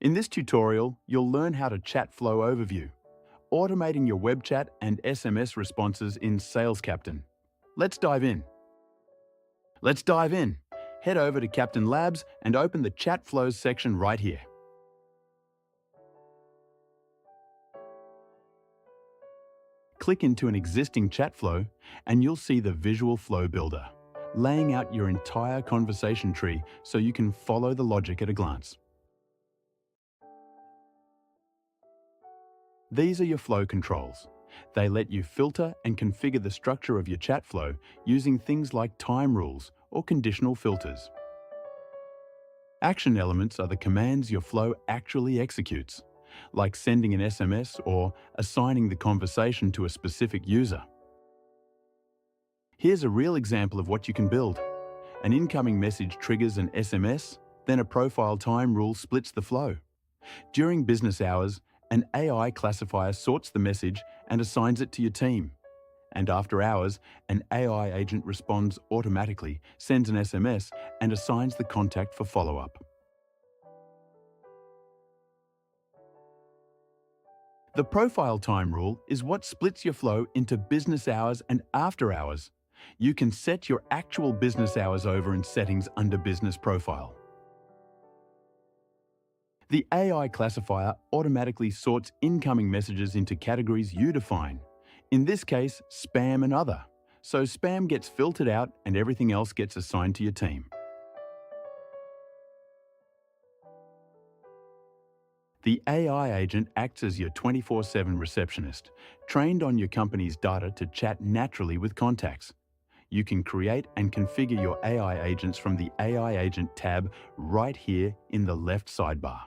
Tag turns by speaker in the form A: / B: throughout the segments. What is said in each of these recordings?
A: In this tutorial, you'll learn how to chat flow overview, automating your web chat and SMS responses in SalesCaptain. Let's dive in. Head over to Captain Labs and open the Chat Flows section right here. Click into an existing chat flow and you'll see the Visual Flow Builder, laying out your entire conversation tree so you can follow the logic at a glance. These are your flow controls. They let you filter and configure the structure of your chat flow using things like time rules or conditional filters. Action elements are the commands your flow actually executes, like sending an SMS or assigning the conversation to a specific user. Here's a real example of what you can build. An incoming message triggers an SMS, then a profile time rule splits the flow. During business hours, an AI classifier sorts the message and assigns it to your team. And after hours, an AI agent responds automatically, sends an SMS, and assigns the contact for follow-up. The profile time rule is what splits your flow into business hours and after hours. You can set your actual business hours over in settings under Business Profile. The AI classifier automatically sorts incoming messages into categories you define. In this case, spam and other. So spam gets filtered out and everything else gets assigned to your team. The AI agent acts as your 24/7 receptionist, trained on your company's data to chat naturally with contacts. You can create and configure your AI agents from the AI Agent tab right here in the left sidebar.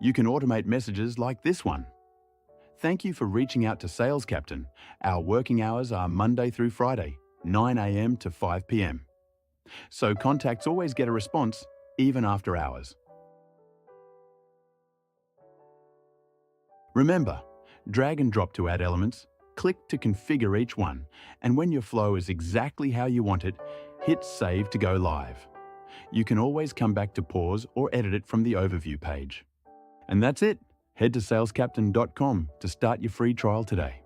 A: You can automate messages like this one. Thank you for reaching out to SalesCaptain. Our working hours are Monday through Friday, 9 a.m. to 5 p.m. So contacts always get a response, even after hours. Remember, drag and drop to add elements, click to configure each one, and when your flow is exactly how you want it, hit Save to go live. You can always come back to pause or edit it from the overview page. And that's it. Head to salescaptain.com to start your free trial today.